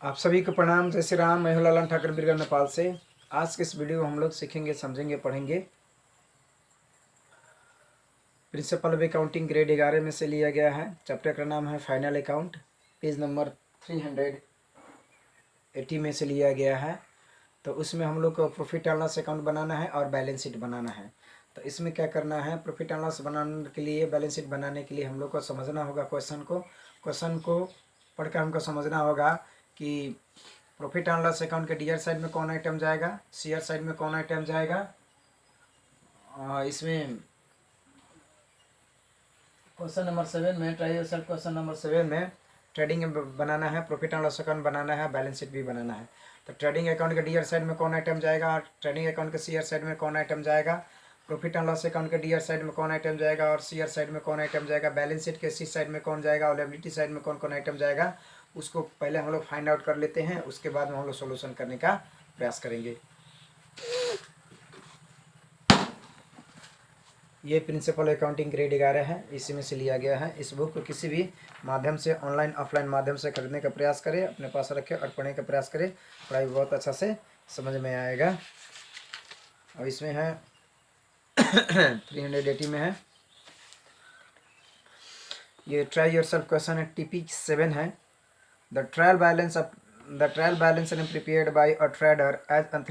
आप सभी को प्रणाम। जय श्री राम। मैं हूं लालन ठाकर बीरगढ़ नेपाल से। आज के इस वीडियो में हम लोग सीखेंगे, समझेंगे, पढ़ेंगे प्रिंसिपल ऑफ अकाउंटिंग ग्रेड 11 में से लिया गया है। चैप्टर का नाम है फाइनल अकाउंट। पेज नंबर 380 में से लिया गया है। तो उसमें हम लोग को प्रॉफिट एंड लॉस अकाउंट बनाना है और बैलेंस शीट बनाना है। तो इसमें क्या करना है, प्रॉफिट एंड लॉस बनाने के लिए, बैलेंस शीट बनाने के लिए हम लोग को समझना होगा क्वेश्चन को पढ़कर हमको समझना होगा कि प्रॉफिट एंड लॉस अकाउंट के डीआर साइड में कौन आइटम जाएगा, सीआर साइड में कौन आइटम जाएगा। इसमें क्वेश्चन नंबर 7 में क्वेश्चन नंबर 7 में ट्रेडिंग बनाना है, प्रॉफिट एंड लॉस अकाउंट बनाना है, बैलेंस शीट भी बनाना है। तो ट्रेडिंग अकाउंट के डीआर साइड में कौन आइटम जाएगा, ट्रेडिंग अकाउंट के सीआर साइड में कौन आइटम जाएगा, प्रॉफिट एंड लॉस अकाउंट के डीआर साइड में कौन आइटम जाएगा और सीआर साइड में कौन आइटम जाएगा, बैलेंस शीट के सी साइड में कौन जाएगा और लायबिलिटी साइड में कौन कौन आइटम जाएगा, उसको पहले हम लोग फाइंड आउट कर लेते हैं। उसके बाद में हम लोग सोल्यूशन करने का प्रयास करेंगे। ये प्रिंसिपल अकाउंटिंग ग्रेड 11 है, इसी में से लिया गया है। इस बुक को किसी भी माध्यम से, ऑनलाइन ऑफलाइन माध्यम से खरीदने का प्रयास करें, अपने पास रखें और पढ़ने का प्रयास करें। पढ़ाई बहुत अच्छा से समझ में आएगा। और इसमें है 380 में है। ये ट्राई योरसेल्फ क्वेश्चन है, टीपी 7 है। The trial balance prepared by a trader as on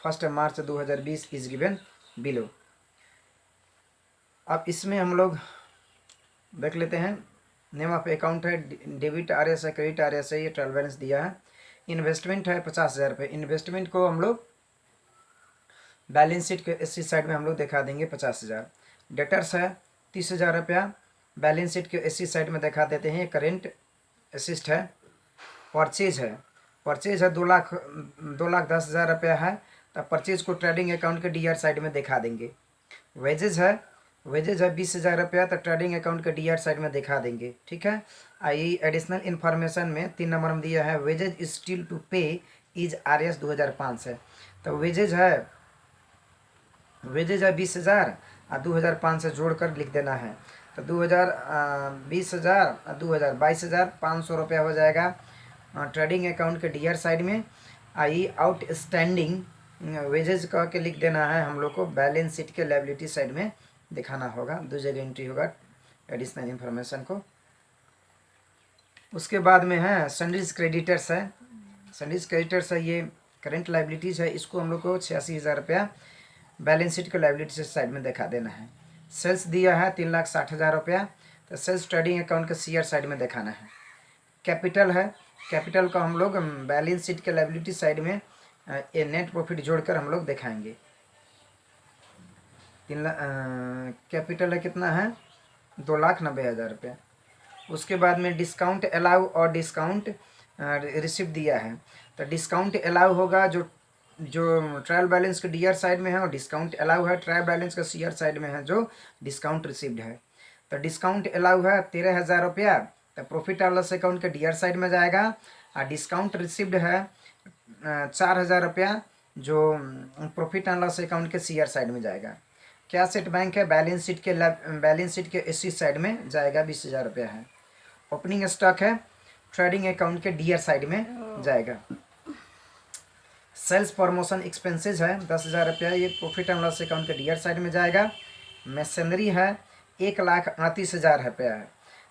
1 March 2020 is given below. अब इसमें हम लोग देख लेते हैं। नेम ऑफ अकाउंट है, debit R S, credit R S, ये ट्रायल बैलेंस दिया है। इन्वेस्टमेंट है 50,000 रुपये। इन्वेस्टमेंट को हम लोग बैलेंस शीट के इसी साइड में हम लोग दिखा देंगे 50,000। डेटर्स है 30,000 रुपया, बैलेंस शीट के इसी साइड में दिखा देते हैं। करेंट असिस्ट है। परचेज है 2,10,000 रुपया है। तो परचेज को ट्रेडिंग अकाउंट के डीआर साइड में दिखा देंगे। वेजेज है 20,000 रुपया, तो ट्रेडिंग अकाउंट के डीआर साइड में दिखा देंगे। ठीक है। आई एडिशनल इन्फॉर्मेशन में 3 नंबर में दिया है, वेजेज स्टिल टू पे इज RS 2005 है। तो वेजेज है 20,000 और 2005 से जोड़कर लिख देना है। तो 20,000 और 22,500 रुपया हो जाएगा ट्रेडिंग अकाउंट के डीआर साइड में। आई आउटस्टैंडिंग वेजेज कह के लिख देना है हम लोग को, बैलेंस शीट के लायबिलिटी साइड में दिखाना होगा। 2 जगह एंट्री होगा एडिशनल इन्फॉर्मेशन को। उसके बाद में है सन्डीज क्रेडिटर्स है। सन्डीज क्रेडिटर्स है, ये करेंट लायबिलिटीज है। इसको हम लोग को 86,000 रुपया बैलेंस शीट के लायबिलिटी साइड में दिखा देना है। सेल्स दिया है 3,60,000 रुपया, तो सेल्स ट्रेडिंग अकाउंट के सीआर साइड में दिखाना है। कैपिटल है, कैपिटल को हम लोग बैलेंस शीट के लायबिलिटी साइड में ये नेट प्रॉफिट जोड़कर हम लोग दिखाएंगे। कैपिटल है कितना है, 2,90,000 रुपया। उसके बाद में डिस्काउंट अलाउ और डिस्काउंट रिसिप्ट दिया है। तो डिस्काउंट अलाउ होगा जो ट्रायल बैलेंस के डीआर साइड में है, और डिस्काउंट अलाउ है ट्रायल बैलेंस का सीआर साइड में है जो डिस्काउंट रिसिप्ट है। तो डिस्काउंट अलाउ है 13,000 रुपया, तो प्रॉफिट एंड लॉस अकाउंट के डीआर साइड में जाएगा। और डिस्काउंट रिसिप्ट है 4,000 रुपया, जो प्रॉफिट एंड लॉस अकाउंट के सीआर साइड में जाएगा। क्या सेट बैंक है, बैलेंस शीट के इसी साइड में जाएगा, 20,000 रुपया है। ओपनिंग स्टॉक है, ट्रेडिंग अकाउंट के डीआर साइड में जाएगा। सेल्स प्रमोशन एक्सपेंसेस है 10,000 रुपया, ये प्रॉफिट एंड लॉस अकाउंट के डीआर साइड में जाएगा। मशीनरी है 1,38,000 रुपया है।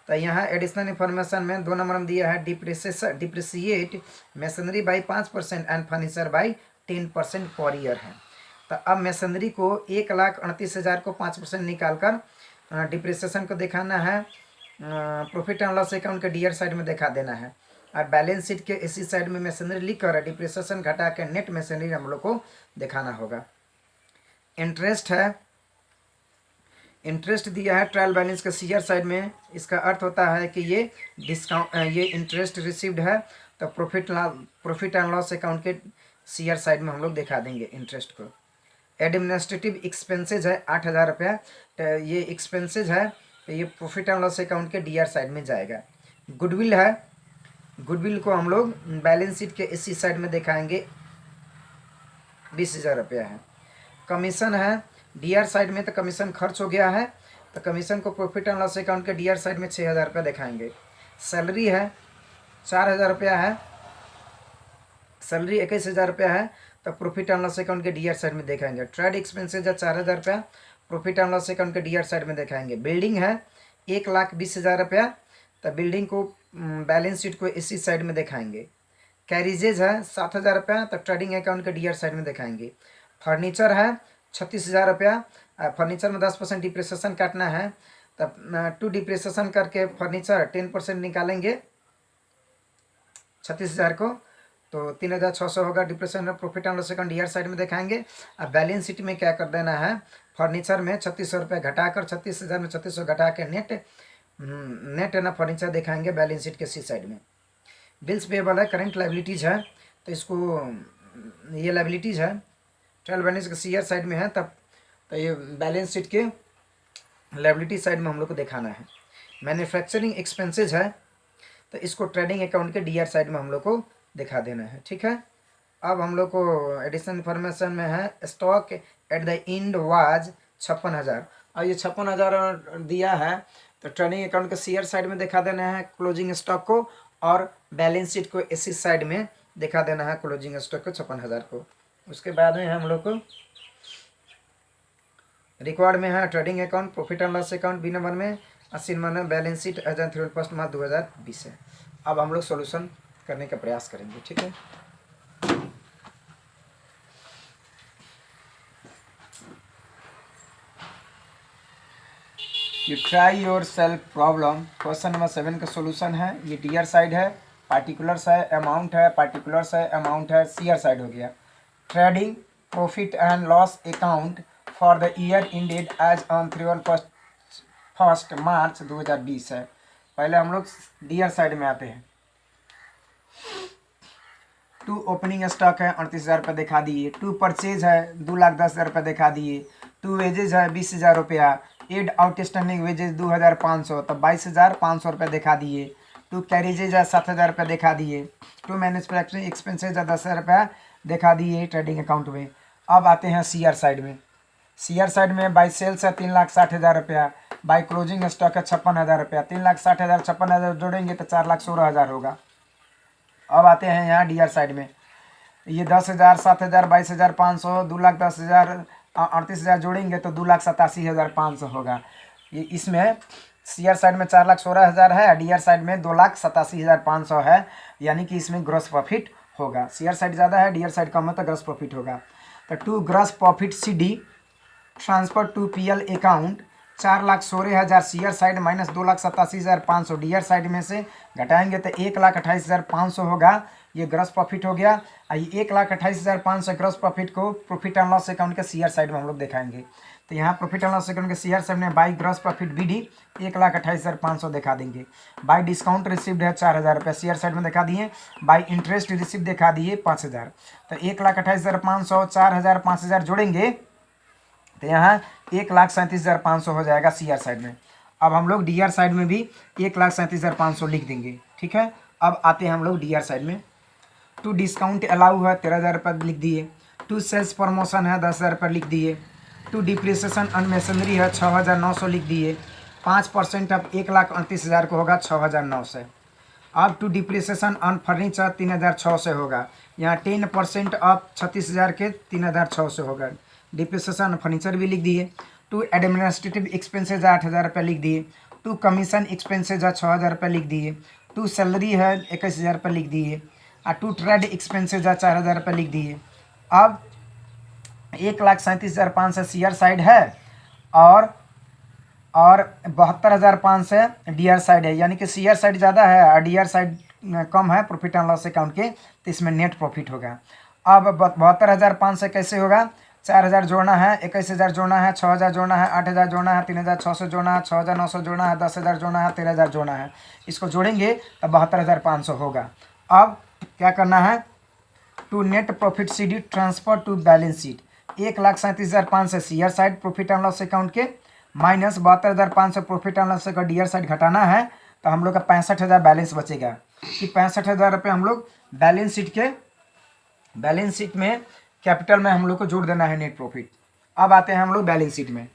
तो यहाँ एडिशनल इन्फॉर्मेशन में 2 नंबर में दिया है, depreciate machinery by 5% and furniture by 10% per year है। तो अब मशीनरी को 1,38,000 को 5% निकाल कर डिप्रिसिएशन को दिखाना है, प्रॉफिट एंड लॉस अकाउंट के डीआर साइड में दिखा देना है। और बैलेंस शीट के इसी साइड में मशीनरी लिख कर डिप्रिसिएशन घटा के नेट मशीनरी हम लोग को दिखाना होगा। इंटरेस्ट है, इंटरेस्ट दिया है ट्रायल बैलेंस के सीआर साइड में। इसका अर्थ होता है कि ये ये इंटरेस्ट रिसीव्ड है, तो प्रॉफिट एंड लॉस अकाउंट के सीआर साइड में हम लोग दिखा देंगे इंटरेस्ट को। एडमिनिस्ट्रेटिव एक्सपेंसेज है 8,000 रुपया, तो ये एक्सपेंसेज है, तो ये प्रॉफिट एंड लॉस अकाउंट के डीआर साइड में जाएगा। गुडविल है, गुडविल को हम लोग बैलेंस शीट के इसी साइड में दिखाएंगे, 20,000 रुपया है। कमीशन है डीआर साइड में, तो कमीशन खर्च हो गया है, तो कमीशन को प्रॉफिट एंड लॉस अकाउंट के डीआर साइड में 6,000 रुपया दिखाएंगे। सैलरी है 4,000 रुपया है, सैलरी 21,000 रुपया है, तो प्रॉफिट एंड लॉस अकाउंट के डीआर साइड में दिखाएंगे। ट्रेड एक्सपेंसेज है 4,000 रुपया, प्रॉफिट एंड लॉस अकाउंट के डीआर साइड में दिखाएंगे। बिल्डिंग है 1,20,000 रुपया, तो बिल्डिंग को बैलेंस शीट को इसी साइड में दिखाएंगे। कैरिजेज है 7,000 रुपया, तो ट्रेडिंग अकाउंट के डीआर साइड में दिखाएंगे। फर्नीचर है 36,000 रुपया, फर्नीचर में 10% डिप्रिसिएशन काटना है, तब 2 डिप्रिसिएशन करके फर्नीचर 10% निकालेंगे 36,000 को, तो 3,600 होगा depreciation. Profit and loss account DR side में दिखाएंगे। अब बैलेंस शीट में क्या कर देना है, फर्नीचर में 3600 रुपये घटाकर 36,000 में 3600 घटा के नेट है ना फर्नीचर दिखाएंगे बैलेंस शीट के सी साइड में। बिल्स पेबल है, करंट लाइबिलिटीज़ है, तो इसको ये लाइबिलिटीज़ है ट्रायल बैलेंस के सीआर साइड में है, तब तो ये बैलेंस शीट के लाइबिलिटी साइड में हम लोग को दिखाना है। मैन्युफैक्चरिंग एक्सपेंसेज है, तो इसको ट्रेडिंग अकाउंट के डीआर साइड में हम लोग को दिखा देना है। ठीक है, अब हम लोग को एडिशनल इन्फॉर्मेशन में है stock at the end was 56,000, और ये 56,000 दिया है, तो ट्रेडिंग अकाउंट के सीआर साइड में दिखा देना है क्लोजिंग स्टॉक को, और बैलेंस शीट को इसी साइड में दिखा देना है क्लोजिंग स्टॉक को 56,000 को। उसके बाद में हम लोग को रिकॉर्ड में है trading account, profit and loss account B number में, 80 नंबर में balance sheet as on 31 March 2020 है। अब हम लोग सॉल्यूशन करने का प्रयास करेंगे। ठीक है, you try yourself problem. Question number 7 का सॉल्यूशन है। ये डीआर साइड है, पार्टिकुलर्स है, अमाउंट है, पार्टिकुलर्स है, अमाउंट है, सीआर साइड हो गया। Trading profit and loss account for the year ended as on 31 March 2020 है। पहले हम लोग डीआर साइड में आते हैं। 2 ओपनिंग स्टॉक है 38,000 रुपये दिखा दिए। 2 परचेज है 2,10,000 रुपये दिखा दिए। 2 वेजेज है 20,000 रुपया। एड आउटस्टैंडिंग वेजेज 2,500, तब 22,500 रुपये दिखा दिए। 2 कैरेजेज है 7,000 रुपये दिखा दिए। 2 मैन्युफैक्चरिंग एक्सपेंसेज है 10,000 रुपया दिखा दिए ट्रेडिंग अकाउंट में। अब आते हैं सीआर साइड में। सीआर साइड में बाई सेल्स है 3,60,000 रुपया, बाई क्लोजिंग स्टॉक है 56,000 रुपया। 3,60,000 56,000 जोड़ेंगे तो 4,16,000 होगा। अब आते हैं यहाँ डीआर साइड में। ये 10,000 7,000 22,500 2,10,000 38,000 जोड़ेंगे तो 2,87,500 होगा। ये इसमें सीआर साइड में 4,16,000 है, डीआर साइड में 2,87,500 है, यानी कि इसमें ग्रॉस प्रॉफिट होगा। सीआर साइड ज़्यादा है, डीआर साइड कम है, तो ग्रॉस प्रॉफिट होगा। तो 2 gross profit CD transfer to PL account 4,16,000 CR side minus 2,87,500 DR side में से घटाएंगे तो 1,28,500 होगा। ये ग्रॉस प्रॉफिट हो गया। ये 1,28,500 ग्रॉस प्रॉफिट को प्रॉफिट एंड लॉस अकाउंट के सीआर साइड में हम लोग दिखाएंगे। तो यहाँ प्रॉफिट एंड लॉस अकाउंट के सीआर साइड में बाई ग्रॉस प्रॉफिट BD 1,28,500 दिखा देंगे। बाई डिस्काउंट रिसिप्ट है 4,000 रुपये सीआर साइड में दिखा दिए। बाई इंटरेस्ट रिसिप्ट दिखा दिए 5,000। तो 1,28,500 4,000 5,000 जोड़ेंगे तो यहाँ 1,37,500 हो जाएगा सीआर साइड में। अब हम लोग डीआर साइड में भी 1,37,500 लिख देंगे। ठीक है, अब आते हैं हम लोग डीआर साइड में। 2 डिस्काउंट अलाउ है 13,000 रुपये लिख दिए। 2 सेल्स प्रमोशन है 10,000 रुपये लिख दिए। 2 डिप्रिसिएशन ऑन मशीनरी है 6,900 लिख दिए। 5% अब 1,38,000 को होगा 6,900। अब 2 डिप्रिसिएशन ऑन फर्नीचर 3,600 होगा। यहाँ 10% अब 36,000 के 3,600 होगा। डिप्रिसिएशन फर्नीचर भी लिख दिए। 2 एडमिनिस्ट्रेटिव एक्सपेंसेज 8,000 रुपये लिख दिए। 2 कमीशन एक्सपेंसेज है 6,000 रुपये लिख दिए। 2 सैलरी है 21,000 रुपये लिख दिए। और 2 ट्रेड एक्सपेंसेज है 4,000 रुपये लिख दिए। अब 1,37,500 सीआर साइड है और 72,500 डीआर साइड है, यानी कि सीआर साइड ज़्यादा है और डीआर साइड कम है प्रॉफिट एंड लॉस अकाउंट के, तो इसमें नेट प्रॉफिट होगा। अब 72,500 कैसे होगा, 4,000 जोड़ना है, 21,000 जोड़ना है, 6,000 जोड़ना है, 8,000 जोड़ना है, 3,600 जोड़ना है, 6,900 जोड़ना है, 10,000 जोड़ना है, 13,000 जोड़ना है। इसको जोड़ेंगे तो 72,500 होगा। अब क्या करना है, to net profit CD transfer to balance sheet 1,37,500 CR side profit and loss account के माइनस 72,500 प्रॉफिट एंड लॉस का डीआर साइड घटाना है, तो हम लोग का 65,000 बैलेंस बचेगा। कि 65,000 रुपये हम लोग बैलेंस शीट में कैपिटल में हम लोग को जोड़ देना है नेट प्रॉफिट। अब आते हैं हम लोग बैलेंस शीट में।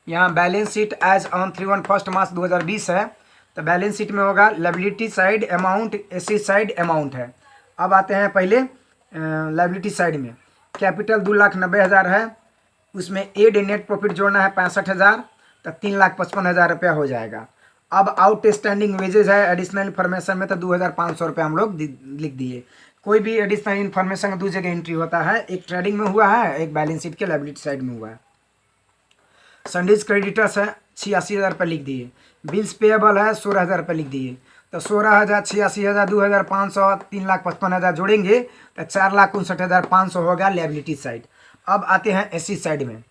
यहाँ balance sheet as on 31 March 2020 है, तो बैलेंस शीट में होगा liability side amount, asset side amount है। अब आते हैं पहले लाइबिलिटी साइड में कैपिटल 2,90,000 है, उसमें एड नेट प्रॉफिट जोड़ना है 65,000, तो 3,55,000 रुपया हो जाएगा। अब आउट स्टैंडिंग वेजेज है एडिशनल इन्फॉर्मेशन में, तो 2,500 रुपया हम लोग लिख दिए। कोई भी एडिशनल इन्फॉर्मेशन दो जगह एंट्री होता है, एक ट्रेडिंग में हुआ है, एक बैलेंस शीट के लाइबिलिटी साइड में हुआ है। संडीज क्रेडिटर्स है 86,000 रुपये लिख दिए। बिल्स पेएबल है 16,000 रुपये लिख दिए। तो 16,000, 86,000, 2,500, 3,55,000 जोड़ेंगे तो 4,59,500 होगा लाइबिलिटी साइड। अब आते हैं एसेट साइड में।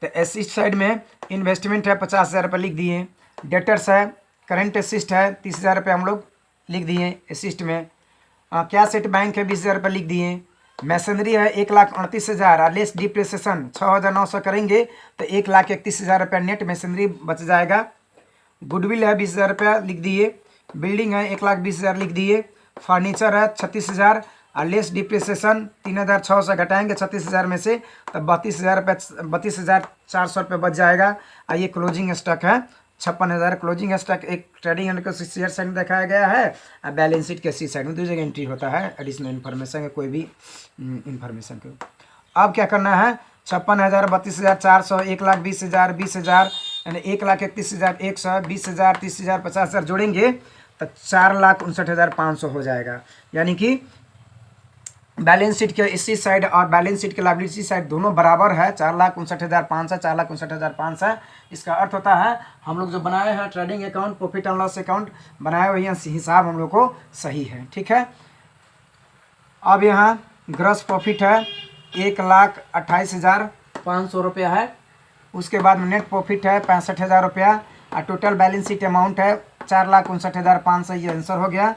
तो एसेट साइड में इन्वेस्टमेंट है 50,000 रुपये लिख दिए। डेटर्स है, करंट असिस्ट है 30,000 रुपये हम लोग लिख दिए असिस्ट में। क्या सेट बैंक है 20,000 रुपये लिख दिए। मैसनरी है 1,38,000 और लेस डिप्रिसिएशन 6,900 करेंगे तो 1,31,000 रुपया नेट मैसनरी बच जाएगा। गुडविल है 20,000 रुपया लिख दिए। बिल्डिंग है 1,20,000 लिख दिए। फर्नीचर है 36,000 और लेस डिप्रिसिएशन 3,600 घटाएंगे 36,000 में से तो 32,000 रुपये 32,400 रुपये बच जाएगा। और ये क्लोजिंग स्टॉक है 56,000। क्लोजिंग स्टॉक एक ट्रेडिंग एंड को शेयर साइड में दिखाया गया है और बैलेंस शीट के सी साइड में 2 जगह एंट्री होता है एडिशनल इन्फॉर्मेशन कोई भी इन्फॉर्मेशन को। अब क्या करना है 56,000, 32,400, 1,20,000, 20,000 यानी 1,31,100, 20,000, 30,000, 50,000 जोड़ेंगे तो 4,59,500 हो जाएगा। यानी कि बैलेंस शीट के इसी साइड और बैलेंस शीट के लाइबिलिटी साइड दोनों बराबर है 4,59,500, 4,59,500। इसका अर्थ होता है हम लोग जो बनाए हैं trading account, profit and loss account बनाए हुए हैं, हिसाब हम लोग को सही है। ठीक है। अब यहाँ ग्रॉस प्रॉफिट है 1,28,500 रुपया है। उसके बाद में नेट प्रॉफिट है 65,000 रुपया और टोटल बैलेंस शीट अमाउंट है 4,59,500। ये आंसर हो गया।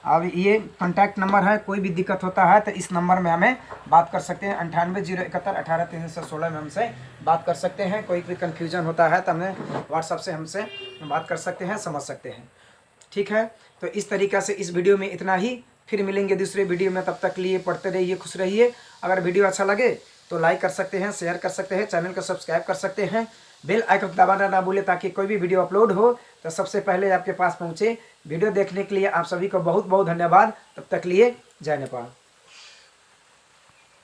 अब ये कॉन्टैक्ट नंबर है, कोई भी दिक्कत होता है तो इस नंबर में हमें बात कर सकते हैं 98,071,18,316 में हमसे बात कर सकते हैं। कोई भी कन्फ्यूजन होता है तो हमें व्हाट्सएप से हमसे बात कर सकते हैं, समझ सकते हैं। ठीक है। तो इस तरीक़ा से इस वीडियो में इतना ही, फिर मिलेंगे दूसरे वीडियो में। तब तक लिए पढ़ते रहिए, खुश रहिए। अगर वीडियो अच्छा लगे तो लाइक कर सकते हैं, शेयर कर सकते हैं, चैनल को सब्सक्राइब कर सकते हैं, बेल आइकन दबाना ना भूलें ताकि कोई भी वीडियो अपलोड हो तो सबसे पहले आपके पास पहुंचे। वीडियो देखने के लिए आप सभी को बहुत बहुत धन्यवाद। तब तक लिए जय नेपाल।